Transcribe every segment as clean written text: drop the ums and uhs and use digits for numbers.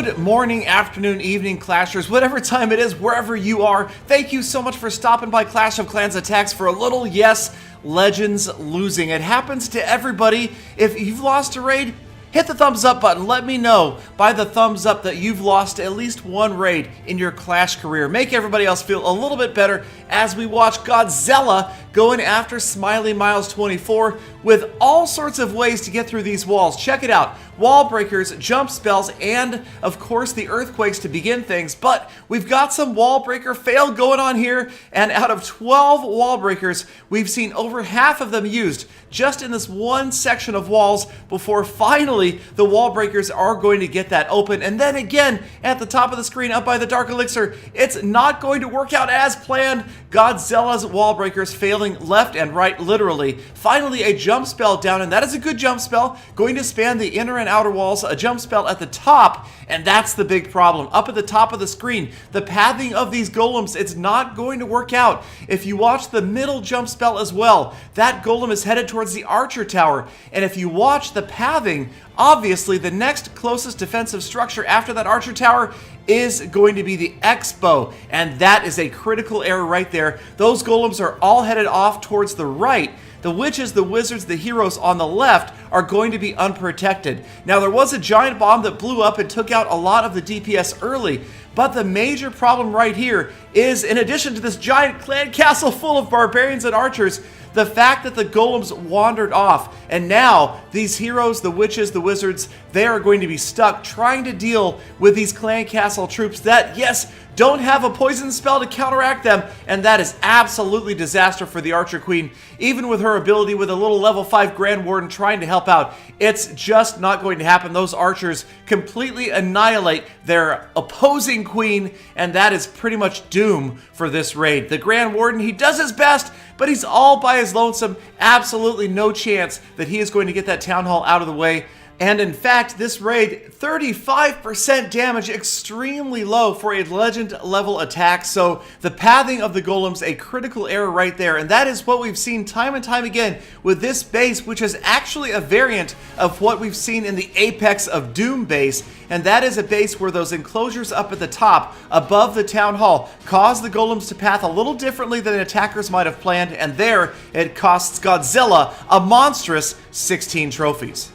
Good morning, afternoon, evening, Clashers, whatever time it is, wherever you are. Thank you so much for stopping by Clash of Clans Attacks for a little, yes, Legends losing. It happens to everybody. If you've lost a raid, hit the thumbs up button. Let me know by the thumbs up that you've lost at least one raid in your Clash career. Make everybody else feel a little bit better as we watch Godzilla going after Smiley Miles 24 with all sorts of ways to get through these walls. Check it out. Wall breakers, jump spells, and of course the earthquakes to begin things. But we've got some wall breaker fail going on here, and out of 12 wall breakers, we've seen over half of them used just in this one section of walls before finally the wall breakers are going to get that open. And then again, at the top of the screen up by the Dark Elixir, it's not going to work out as planned. Godzilla's wall breakers failing left and right, literally. Finally, a jump spell down, and that is a good jump spell, going to span the inner and outer walls, a jump spell at the top, and that's the big problem. Up at the top of the screen, the pathing of these golems, it's not going to work out. If you watch the middle jump spell as well, that golem is headed towards the archer tower, and if you watch the pathing, obviously the next closest defensive structure after that archer tower is going to be the Expo, and that is a critical error right there. Those golems are all headed off towards the right. The witches, the wizards, the heroes on the left are going to be unprotected. Now, there was a giant bomb that blew up and took out a lot of the DPS early, but the major problem right here is, in addition to this giant clan castle full of barbarians and archers, the fact that the golems wandered off, and now these heroes, the witches, the wizards, they are going to be stuck trying to deal with these clan castle troops that, yes, don't have a poison spell to counteract them, and that is absolutely disaster for the Archer Queen. Even with her ability with a little level 5 Grand Warden trying to help out, it's just not going to happen. Those archers completely annihilate their opposing queen, and that is pretty much doom for this raid. The Grand Warden, he does his best, but he's all by his lonesome. Absolutely no chance that he is going to get that town hall out of the way. And in fact, this raid, 35% damage, extremely low for a legend level attack. So the pathing of the golems, a critical error right there. And that is what we've seen time and time again with this base, which is actually a variant of what we've seen in the Apex of Doom base. And that is a base where those enclosures up at the top, above the town hall, cause the golems to path a little differently than attackers might have planned. And there, it costs Godzilla a monstrous 16 trophies.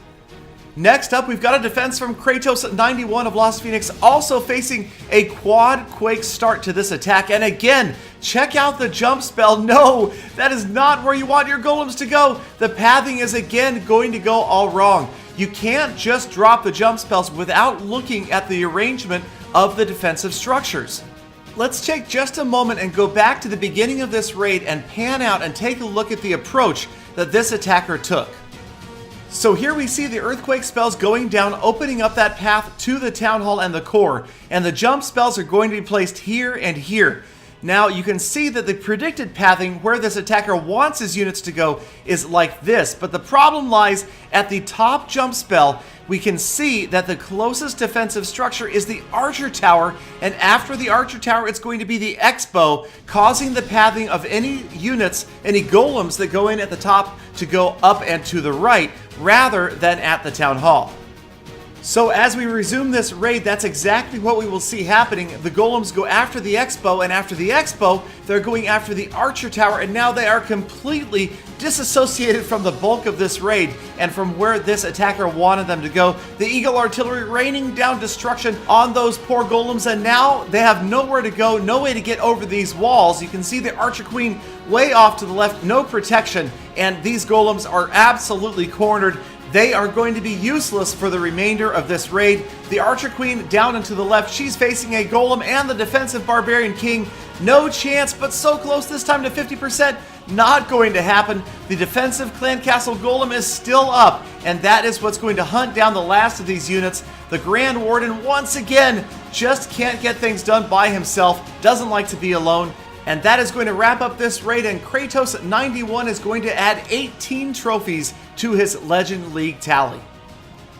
Next up, we've got a defense from Kratos91 of Lost Phoenix, also facing a quad quake start to this attack. And again, check out the jump spell. No, that is not where you want your golems to go. The pathing is again going to go all wrong. You can't just drop the jump spells without looking at the arrangement of the defensive structures. Let's take just a moment and go back to the beginning of this raid and pan out and take a look at the approach that this attacker took. So here we see the earthquake spells going down, opening up that path to the town hall and the core, and the jump spells are going to be placed here and here. Now you can see that the predicted pathing where this attacker wants his units to go is like this, but the problem lies at the top jump spell. We can see that the closest defensive structure is the archer tower, and after the archer tower it's going to be the Expo, causing the pathing of any units, any golems that go in at the top to go up and to the right, rather than at the town hall. So as we resume this raid, that's exactly what we will see happening. The golems go after the Expo, and after the Expo, they're going after the Archer Tower, and now they are completely disassociated from the bulk of this raid and from where this attacker wanted them to go. The Eagle Artillery raining down destruction on those poor golems, and now they have nowhere to go, no way to get over these walls. You can see the Archer Queen way off to the left, no protection, and these golems are absolutely cornered. They are going to be useless for the remainder of this raid. The Archer Queen down and to the left, she's facing a golem and the defensive Barbarian King. No chance, but so close this time to 50%. Not going to happen. The defensive Clan Castle Golem is still up, and that is what's going to hunt down the last of these units. The Grand Warden, once again, just can't get things done by himself, doesn't like to be alone. And that is going to wrap up this raid, and Kratos91 is going to add 18 trophies to his Legend League tally.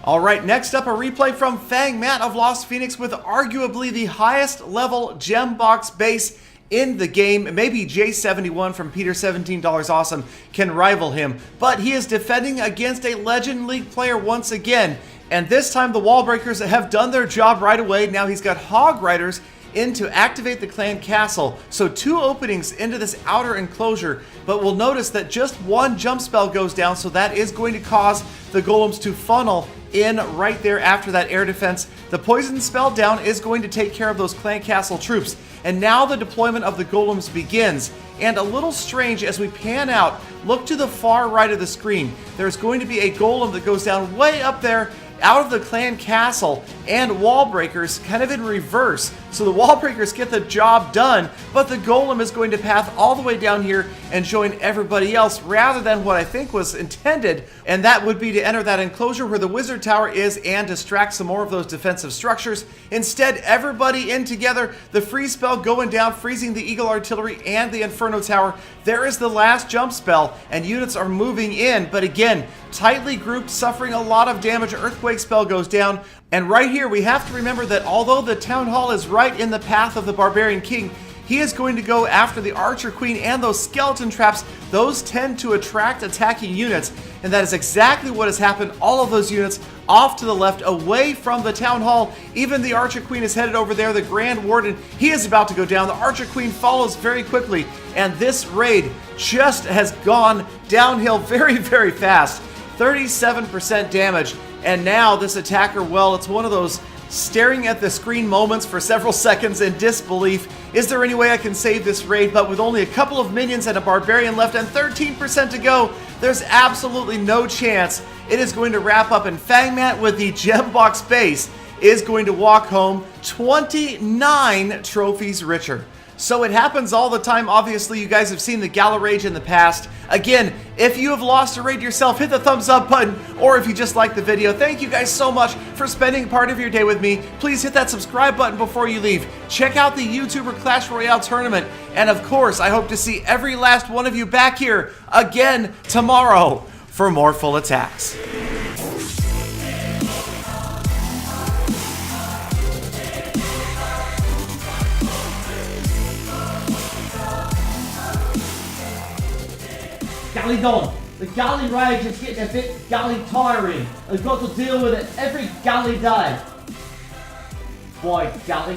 Alright, next up a replay from Fang Matt of Lost Phoenix with arguably the highest level gem box base in the game. Maybe J71 from Peter $17 Awesome can rival him, but he is defending against a Legend League player once again. And this time the wall breakers have done their job right away. Now he's got hog riders in to activate the clan castle. So 2 openings into this outer enclosure, but we'll notice that just 1 jump spell goes down, so that is going to cause the golems to funnel in right there after that air defense. The poison spell down is going to take care of those clan castle troops. And now the deployment of the golems begins. And a little strange as we pan out, look to the far right of the screen. There's going to be a golem that goes down way up there out of the clan castle, and wall breakers kind of in reverse. So the wall breakers get the job done, but the golem is going to path all the way down here and join everybody else rather than what I think was intended, and that would be to enter that enclosure where the wizard tower is and distract some more of those defensive structures. Instead, everybody in together, the freeze spell going down, freezing the eagle artillery and the inferno tower. There is the last jump spell, and units are moving in, but again, tightly grouped, suffering a lot of damage. Earthquake spell goes down. And right here, we have to remember that although the town hall is right in the path of the barbarian king, he is going to go after the archer queen and those skeleton traps. Those tend to attract attacking units, and that is exactly what has happened. All of those units off to the left, away from the town hall. Even the archer queen is headed over there. The grand warden, he is about to go down. The archer queen follows very quickly, and this raid just has gone downhill very, very fast. 37% damage, and now this attacker, well, it's one of those staring at the screen moments for several seconds in disbelief. Is there any way I can save this raid? But with only a couple of minions and a barbarian left and 13% to go, there's absolutely no chance. It is going to wrap up, and Fangmat with the gem box base is going to walk home 29 trophies richer. So it happens all the time. Obviously, you guys have seen the Gala Rage in the past. Again, if you have lost a raid yourself, hit the thumbs up button, or if you just like the video, thank you guys so much for spending part of your day with me. Please hit that subscribe button before you leave. Check out the YouTuber Clash Royale tournament. And of course, I hope to see every last one of you back here again tomorrow for more full attacks. Galley Don. The galley rage is getting a bit galley tiring. I've got to deal with it every galley day. Why, galley?